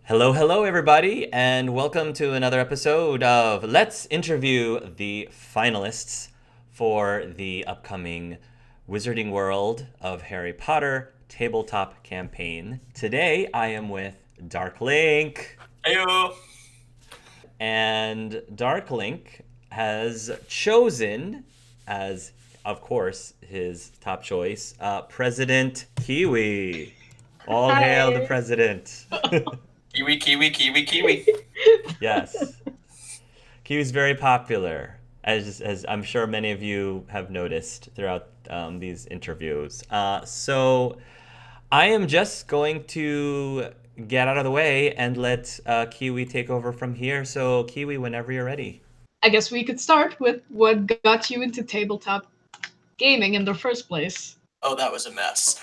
Hello, hello, everybody, and welcome to another episode of Let's Interview the Finalists for the upcoming Wizarding World of Harry Potter tabletop campaign. Today, I am with DarkLink, Heyo. and DarkLink has chosen, as of course, his top choice, President Kiwi. All hail the Hi. president. Kiwi, kiwi, kiwi, kiwi. Yes. Kiwi's very popular, as I'm sure many of you have noticed throughout these interviews. So I am just going to get out of the way and let Kiwi take over from here. So, Kiwi, whenever you're ready. I guess we could start with what got you into tabletop gaming in the first place. Oh, that was a mess.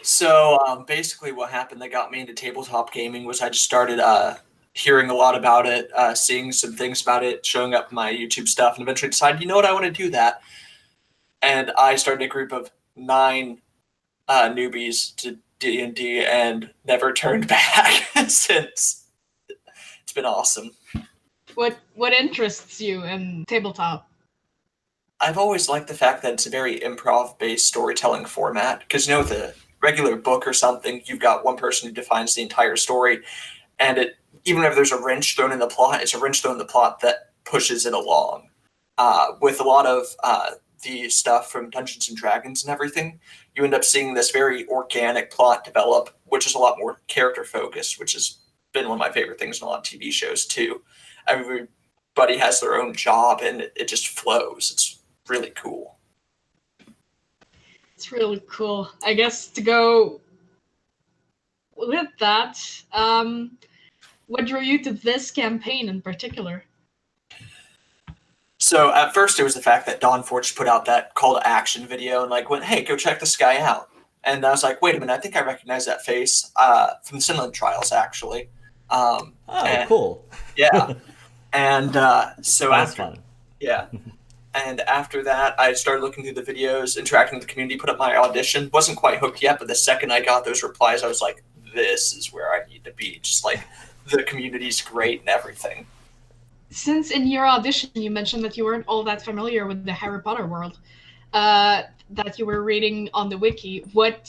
So basically what happened that got me into tabletop gaming was I just started hearing a lot about it, seeing some things about it, showing up in my YouTube stuff, and eventually decided, you know what, I want to do that. And I started a group of 9 newbies to D&D and never turned back since. It's been awesome. What interests you in tabletop? I've always liked the fact that it's a very improv-based storytelling format, because with a regular book or something, you've got one person who defines the entire story, and even if there's a wrench thrown in the plot, it's a wrench thrown in the plot that pushes it along. With a lot of the stuff from Dungeons and Dragons and everything, you end up seeing this very organic plot develop, which is a lot more character-focused, which has been one of my favorite things in a lot of TV shows too. Everybody has their own job, and it just flows. It's really cool. It's really cool. I guess to go with that, what drew you to this campaign in particular? So at first it was the fact that Dawn Forge put out that call to action video and went, hey, go check this guy out. And I was like, wait a minute, I think I recognize that face from the Cinema Trials, actually. Cool. Yeah. And so Sounds after, fun. yeah. And after that, I started looking through the videos, interacting with the community, put up my audition. Wasn't quite hooked yet, but the second I got those replies, I was like, this is where I need to be. Just the community's great and everything. Since in your audition you mentioned that you weren't all that familiar with the Harry Potter world, that you were reading on the wiki, what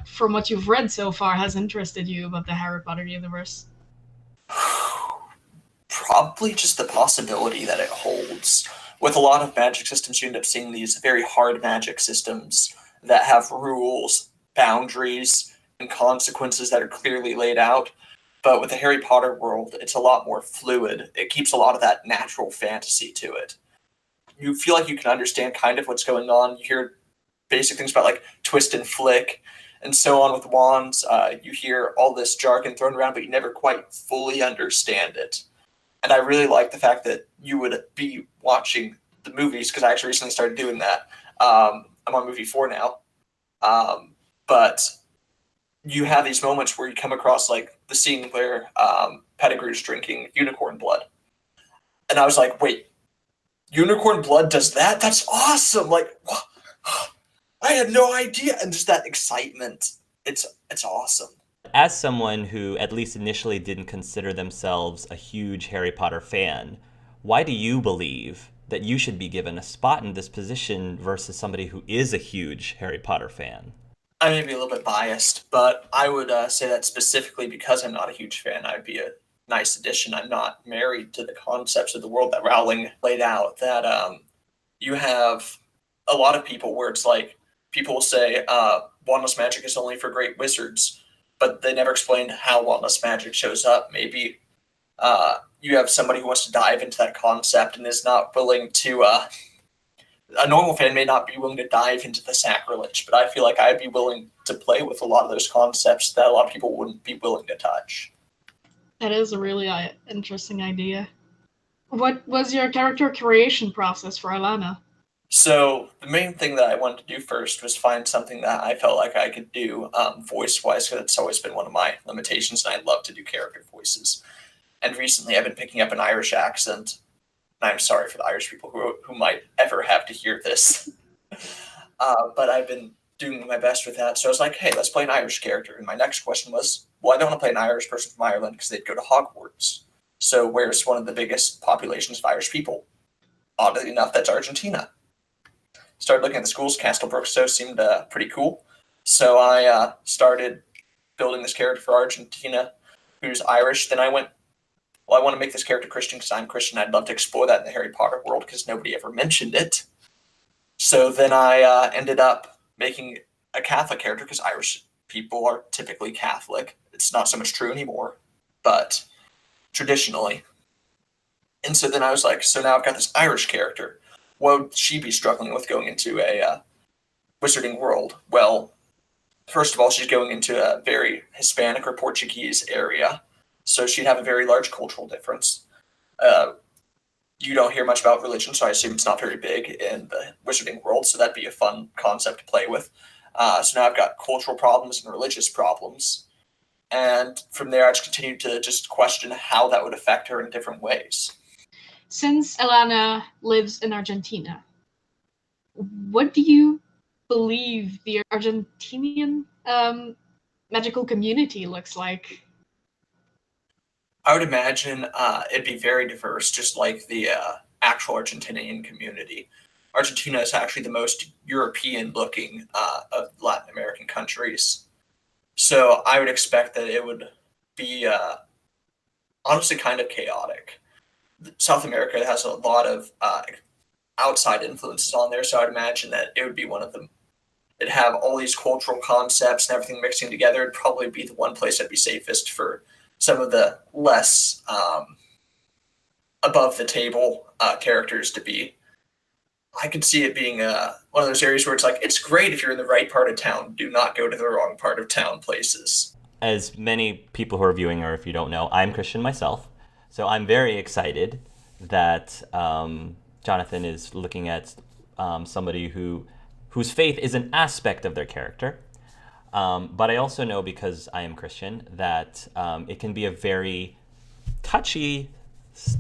from what you've read so far has interested you about the Harry Potter universe? Probably just the possibility that it holds. With a lot of magic systems, you end up seeing these very hard magic systems that have rules, boundaries, and consequences that are clearly laid out. But with the Harry Potter world, it's a lot more fluid. It keeps a lot of that natural fantasy to it. You feel like you can understand kind of what's going on. You hear basic things about twist and flick and so on with wands. You hear all this jargon thrown around, but you never quite fully understand it. And I really like the fact that you would be watching the movies, because I actually recently started doing that. I'm on movie 4 now. But you have these moments where you come across the scene where Pettigrew's drinking unicorn blood. And I was like, wait, unicorn blood does that? That's awesome. I had no idea. And just that excitement. It's awesome. As someone who, at least initially, didn't consider themselves a huge Harry Potter fan, why do you believe that you should be given a spot in this position versus somebody who is a huge Harry Potter fan? I may be a little bit biased, but I would say that specifically because I'm not a huge fan, I'd be a nice addition. I'm not married to the concepts of the world that Rowling laid out. That you have a lot of people where it's people will say wandless magic is only for great wizards, but they never explained how wandless magic shows up. Maybe you have somebody who wants to dive into that concept and is not willing to. A normal fan may not be willing to dive into the sacrilege, but I feel like I'd be willing to play with a lot of those concepts that a lot of people wouldn't be willing to touch. That is a really interesting idea. What was your character creation process for Alannah? So the main thing that I wanted to do first was find something that I felt like I could do voice-wise, because it's always been one of my limitations, and I love to do character voices. And recently I've been picking up an Irish accent. And I'm sorry for the Irish people who might ever have to hear this. But I've been doing my best with that. So I was like, hey, let's play an Irish character. And my next question was, well, I don't want to play an Irish person from Ireland because they'd go to Hogwarts. So where's one of the biggest populations of Irish people? Oddly enough, that's Argentina. Started looking at the schools. Castle Brookstow seemed pretty cool. So I started building this character for Argentina who's Irish. Then I went, well, I want to make this character Christian because I'm Christian. I'd love to explore that in the Harry Potter world because nobody ever mentioned it. So then I ended up making a Catholic character because Irish people are typically Catholic. It's not so much true anymore, but traditionally. And so then I was like, so now I've got this Irish character. What would she be struggling with going into a wizarding world? Well, first of all, she's going into a very Hispanic or Portuguese area, so she'd have a very large cultural difference. You don't hear much about religion, so I assume it's not very big in the wizarding world, so that'd be a fun concept to play with. So now I've got cultural problems and religious problems. And from there, I just continued to just question how that would affect her in different ways. Since Alannah lives in Argentina, what do you believe the Argentinian magical community looks like? I would imagine it'd be very diverse, just like the actual Argentinian community. Argentina is actually the most European-looking of Latin American countries. So I would expect that it would be honestly kind of chaotic. South America has a lot of outside influences on there, so I'd imagine that it would be one of them. It'd have all these cultural concepts and everything mixing together. It'd probably be the one place that'd be safest for some of the less above the table characters to be. I could see it being one of those areas where it's like, it's great if you're in the right part of town. Do not go to the wrong part of town places. As many people who are viewing, or if you don't know, I'm Christian myself. So I'm very excited that Jonathan is looking at somebody whose faith is an aspect of their character. But I also know, because I am Christian, that it can be a very touchy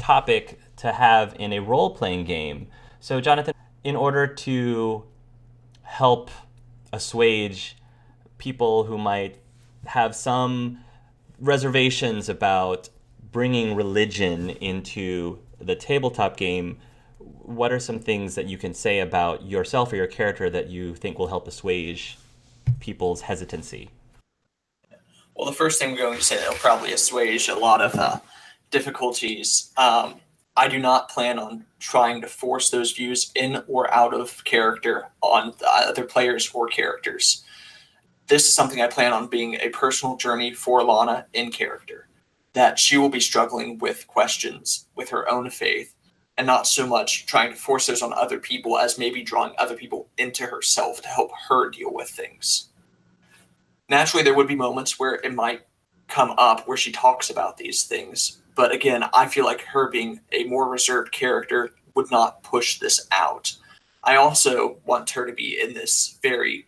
topic to have in a role-playing game. So Jonathan, in order to help assuage people who might have some reservations about bringing religion into the tabletop game, what are some things that you can say about yourself or your character that you think will help assuage people's hesitancy? Well, the first thing we're going to say that'll probably assuage a lot of difficulties. I do not plan on trying to force those views in or out of character on other players or characters. This is something I plan on being a personal journey for Alannah in character, that she will be struggling with questions with her own faith, and not so much trying to force those on other people as maybe drawing other people into herself to help her deal with things. Naturally, there would be moments where it might come up where she talks about these things. But again, I feel like her being a more reserved character would not push this out. I also want her to be in this very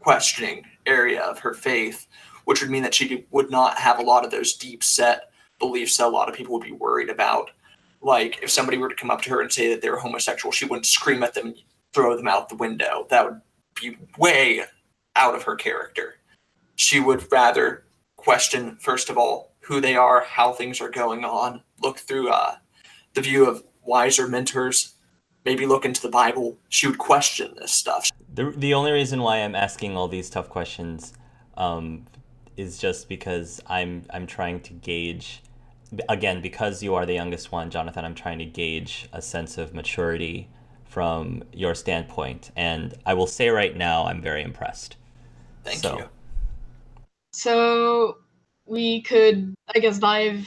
questioning area of her faith, which would mean that she would not have a lot of those deep set beliefs that a lot of people would be worried about. Like, if somebody were to come up to her and say that they were homosexual, she wouldn't scream at them and throw them out the window. That would be way out of her character. She would rather question, first of all, who they are, how things are going on, look through the view of wiser mentors, maybe look into the Bible. She would question this stuff. The only reason why I'm asking all these tough questions is just because I'm trying to gauge, again, because you are the youngest one, Jonathan, I'm trying to gauge a sense of maturity from your standpoint. And I will say right now, I'm very impressed. Thank you. So we could, I guess, dive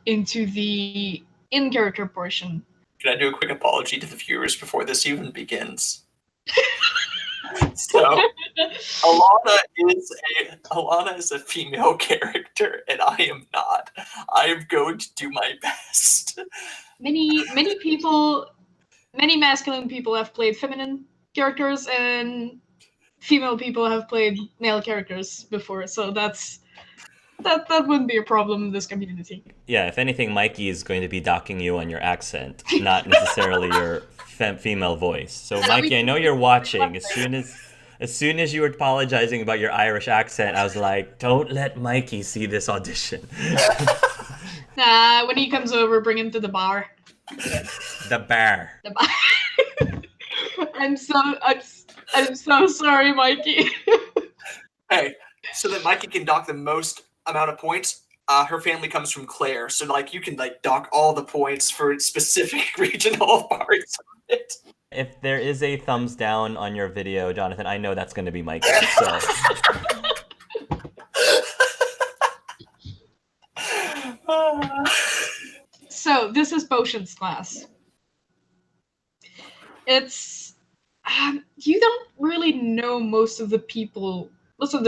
into the in-character portion. Can I do a quick apology to the viewers before this even begins? So, Alannah is a female character, and I am not. I am going to do my best. Many people, many masculine people have played feminine characters, and female people have played male characters before, so that wouldn't be a problem in this community. Yeah, if anything, Mikey is going to be docking you on your accent, not necessarily your female voice. So, Mikey, I know you're watching. As soon as As soon as you were apologizing about your Irish accent, I was like, don't let Mikey see this audition. Nah, when he comes over, bring him to the bar. The bar. The bar. I'm so sorry, Mikey. Hey, so that Mikey can dock the most amount of points, her family comes from Clare, so like you can like dock all the points for specific regional parts of it. If there is a thumbs down on your video, Jonathan, I know that's going to be Mikey. So. So this is potions class. It's you don't really know most of the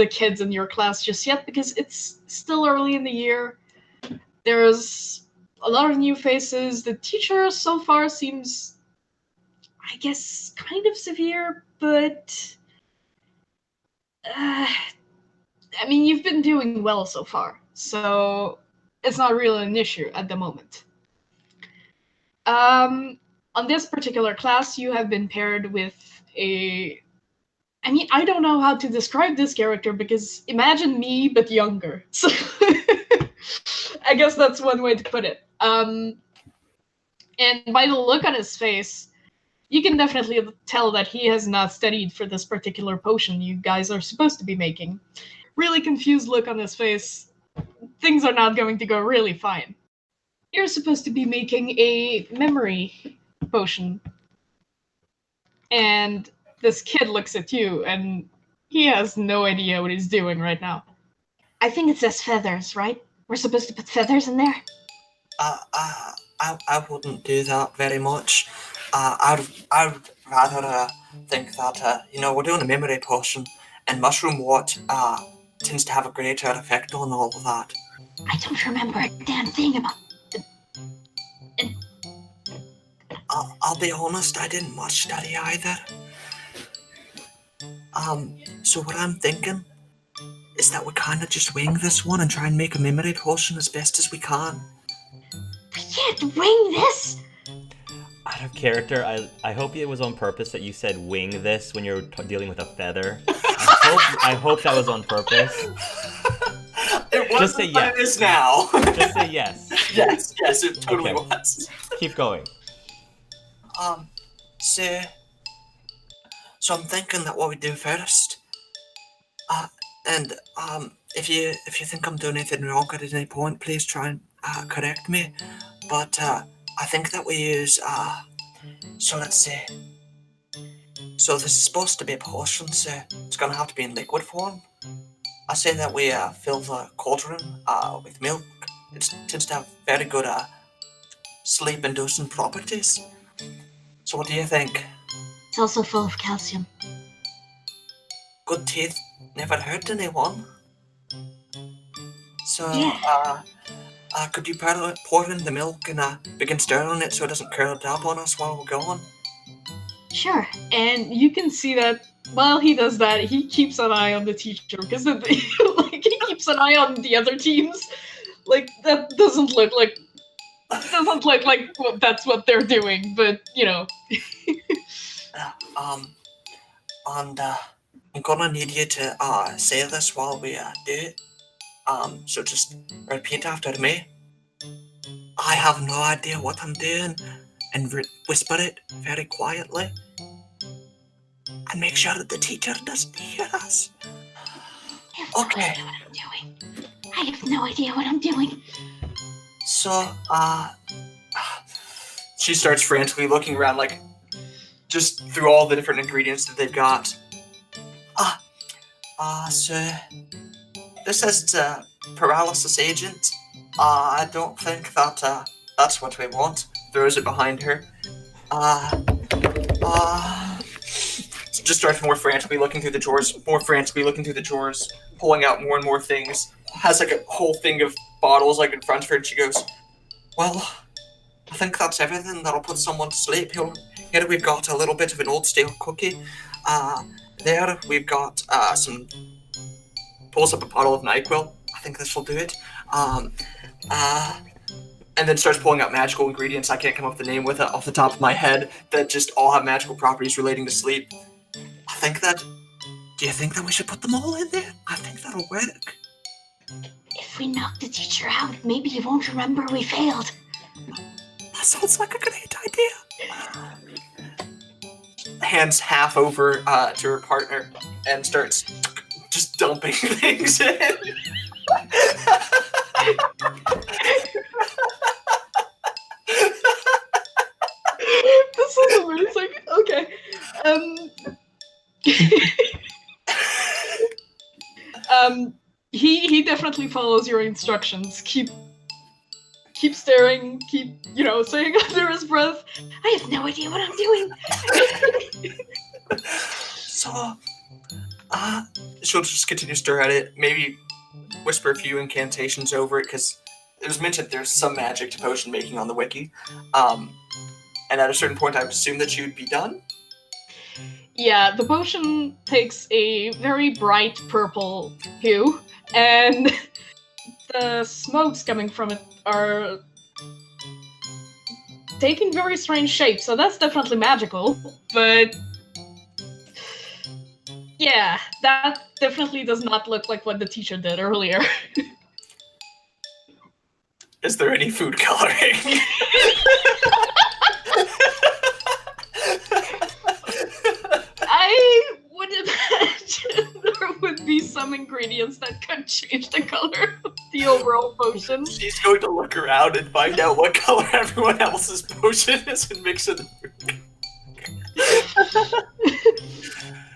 kids in your class just yet because it's still early in the year. There's a lot of new faces. The teacher so far seems, I guess, kind of severe, but I mean, you've been doing well so far, so it's not really an issue at the moment. On this particular class, you have been paired with I mean, I don't know how to describe this character because imagine me, but younger. So I guess that's one way to put it. And by the look on his face, you can definitely tell that he has not studied for this particular potion you guys are supposed to be making. Really confused look on his face. Things are not going to go really fine. You're supposed to be making a memory potion. And this kid looks at you, and he has no idea what he's doing right now. I think it says feathers, right? We're supposed to put feathers in there? I wouldn't do that very much. I'd rather think that, we're doing a memory potion, and mushroom wort tends to have a greater effect on all of that. I don't remember a damn thing about it. I'll be honest, I didn't much study either. So what I'm thinking is that we kind of just wing this one and try and make a memory potion as best as we can. We can't wing this! Out of character, I hope it was on purpose that you said wing this when you're dealing with a feather. I hope that was on purpose. It wasn't, just say yes. But it is now. Just say yes. Yes, it totally was. Keep going. So I'm thinking that what we do first, if you think I'm doing anything wrong at any point, please try and correct me. But I think that we use so let's see. So this is supposed to be a potion, so it's gonna have to be in liquid form. I say that we fill the cauldron with milk. It tends to have very good sleep-inducing properties. So what do you think? It's also full of calcium. Good teeth never hurt anyone. So, Yeah. Could you pour in the milk and begin stirring it so it doesn't curl up on us while we're going? Sure. And you can see that while he does that, he keeps an eye on the teacher because he keeps an eye on the other teams. Like that doesn't look like that's what they're doing, but And I'm gonna need you to say this while we do it. So just repeat after me. I have no idea what I'm doing, and whisper it very quietly. And make sure that the teacher doesn't hear us. Okay. I have no idea what I'm doing. So, she starts frantically looking around, like, just through all the different ingredients that they've got. So, this says it's a paralysis agent. I don't think that, that's what we want. Throws it behind her. Just starts more frantically looking through the drawers, pulling out more and more things. Has, like, a whole thing of bottles, like, in front of her, and she goes, well, I think that's everything that'll put someone to sleep. Here we've got a little bit of an old stale cookie. There we've got pulls up a bottle of NyQuil. I think this will do it. And then starts pulling out magical ingredients. I can't come up with the name with it off the top of my head that just all have magical properties relating to sleep. I think that Do you think that we should put them all in there? I think that'll work. If we knock the teacher out, maybe he won't remember we failed. That sounds like a great idea. Hands half over to her partner and starts just dumping things in. This is amazing. Okay. He definitely follows your instructions. Keep staring, keep, saying under his breath, I have no idea what I'm doing. So, she'll just continue to stare at it, maybe whisper a few incantations over it, because it was mentioned there's some magic to potion making on the wiki. And at a certain point, I would assume that she would be done. Yeah, the potion takes a very bright purple hue, and the smokes coming from it are taking very strange shapes, so that's definitely magical, but yeah, that definitely does not look like what the teacher did earlier. Is there any food coloring? I would imagine there would be some ingredients that could change the color of the overall potion. She's going to look around and find out what color everyone else's potion is and mix it.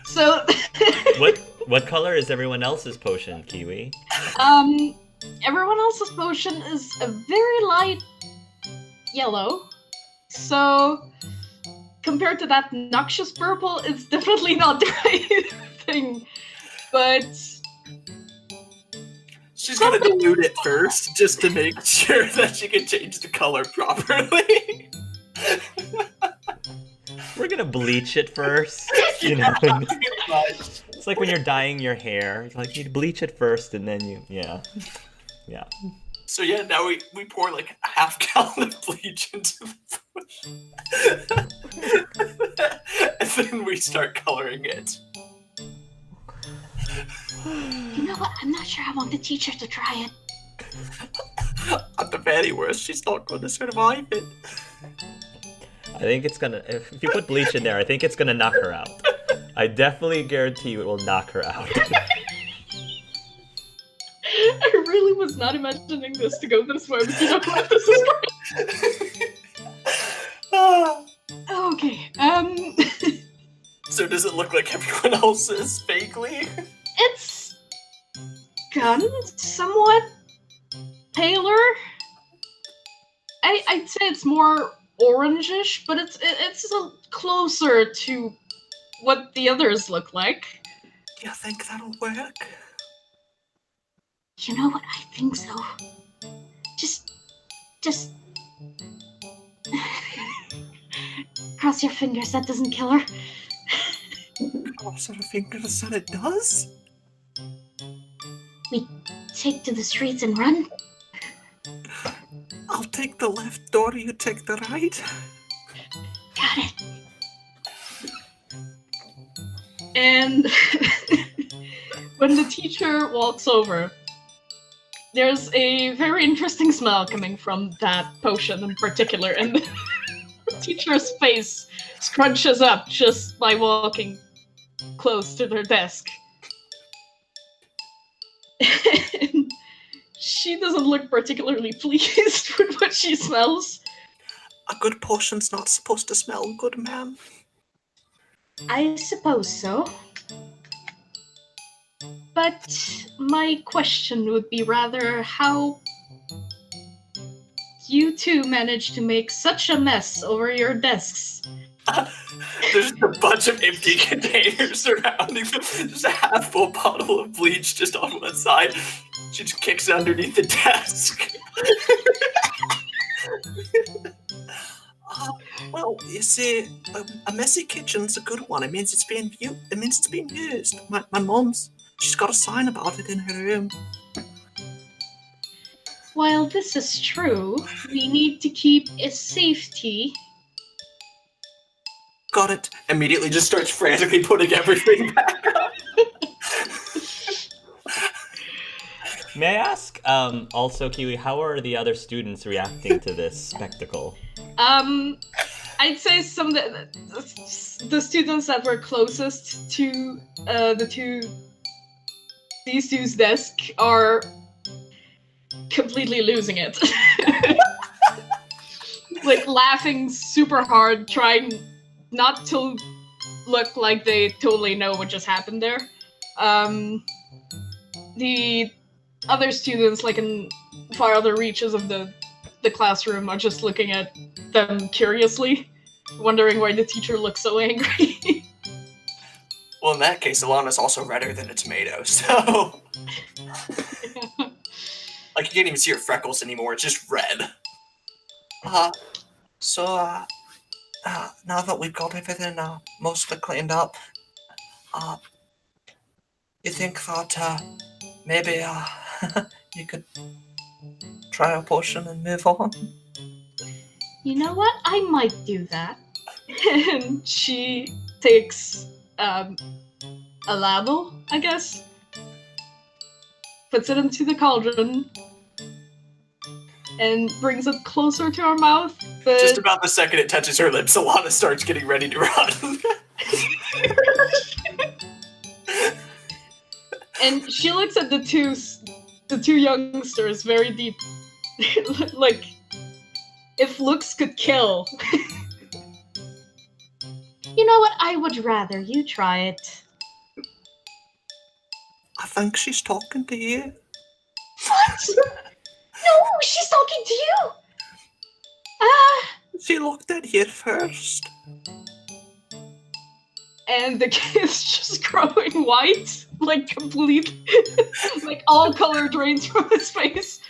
So, What color is everyone else's potion, Kiwi? everyone else's potion is a very light yellow. So, compared to that noxious purple, it's definitely not the right thing. But she's gonna dilute it first, just to make sure that she can change the color properly. We're gonna bleach it first. You know, it's like when you're dyeing your hair. It's like you bleach it first, and then yeah. So yeah, now we pour like a half gallon of bleach into the potion. And then we start coloring it. You know what? I'm not sure I want the teacher to try it. At the very worst, she's not going to survive it. I think it's gonna. If you put bleach in there, I think it's gonna knock her out. I definitely guarantee you it will knock her out. I really was not imagining this to go this way, but you know what? This is great. Okay, So does it look like everyone else's vaguely? it's gotten somewhat paler. I'd say it's more orangish, but it's a closer to what the others look like. Do you think that'll work? You know what? I think so. Just cross your fingers that doesn't kill her. Cross her fingers that it does? We take to the streets and run. I'll take the left door, you take the right. Got it. And when the teacher walks over, there's a very interesting smell coming from that potion in particular, and the teacher's face scrunches up just by walking close to their desk. And she doesn't look particularly pleased with what she smells. A good potion's not supposed to smell good, ma'am. I suppose so. But my question would be rather how you two managed to make such a mess over your desks. There's a bunch of empty containers surrounding them. There's a half-full bottle of bleach just on one side. She just kicks it underneath the desk. Well, you see, a messy kitchen's a good one. It means it's being used. My mom's, she's got a sign about it in her room. While this is true, we need to keep a safety. Got it. Immediately just starts frantically putting everything back up. May I ask, also, Kiwi, how are the other students reacting to this spectacle? I'd say some of the students that were closest to these two's desk are completely losing it. Like laughing super hard, trying not to look like they totally know what just happened there. The other students, like in far other reaches of the classroom, are just looking at them curiously, wondering why the teacher looks so angry. Well, in that case, Alannah's also redder than a tomato, so... Like, you can't even see her freckles anymore, it's just red. Now that we've got everything mostly cleaned up, you think that maybe you could try a potion and move on? You know what? I might do that. And she takes a ladle, I guess, puts it into the cauldron, and brings it closer to her mouth. But Just about the second it touches her lips, Alannah starts getting ready to run. and she looks at the two youngsters very deep, like if looks could kill. You know what? I would rather you try it. I think she's talking to you. What? No, she's talking to you. She looked at you first. And the kid's just growing white, like complete, like all color drains from his face.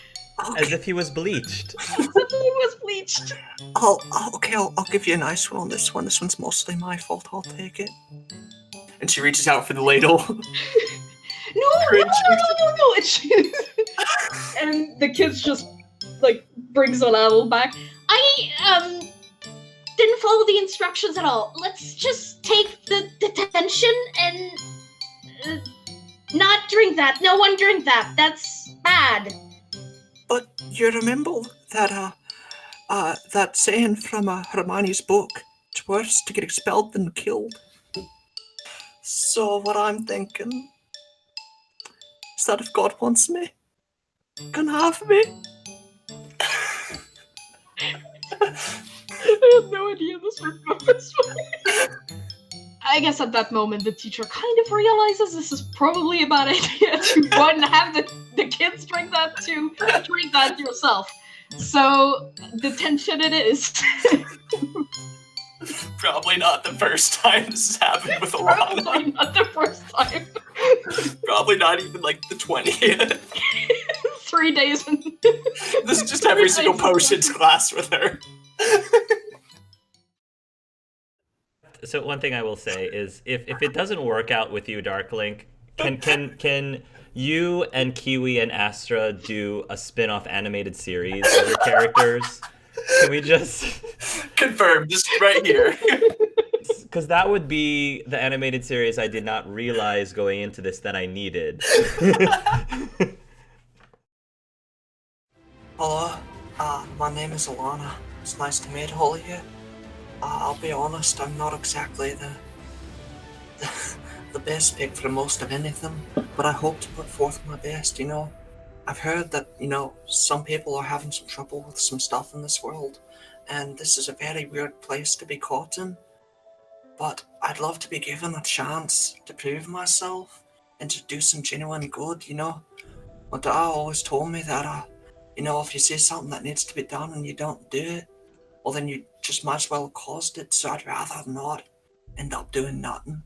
As if he was bleached. He was bleached. I'll give you a nice one on this one. This one's mostly my fault. I'll take it. And she reaches out for the ladle. No. And the kid's just like brings the ladle back. I didn't follow the instructions at all. Let's just take the detention and not drink that. No one drink that. That's bad. But you remember that that saying from Hermione's book? It's worse to get expelled than killed. So what I'm thinking is that if God wants me, he can have me. I had no idea this would go this way. I guess at that moment the teacher kind of realizes this is probably a bad idea to one, have the kids drink that, to drink that yourself. So detention it is. Probably not the first time this has happened with Alannah. Probably not the first time. Probably not even like the 20th. 3 days. This is just every single potions class with her. So one thing I will say is, if it doesn't work out with you, DarkLink, can you and Kiwi and Astra do a spin-off animated series of your characters? Can we just confirm, just right here? Because that would be the animated series I did not realize going into this that I needed. Hello, my name is Alannah. It's nice to meet all of you. I'll be honest, I'm not exactly the best pick for most of anything, but I hope to put forth my best, you know. I've heard that, you know, some people are having some trouble with some stuff in this world, and this is a very weird place to be caught in. But I'd love to be given a chance to prove myself and to do some genuine good, you know. My dad always told me that, you know, if you see something that needs to be done and you don't do it, well then you just might as well have caused it, so I'd rather not end up doing nothing.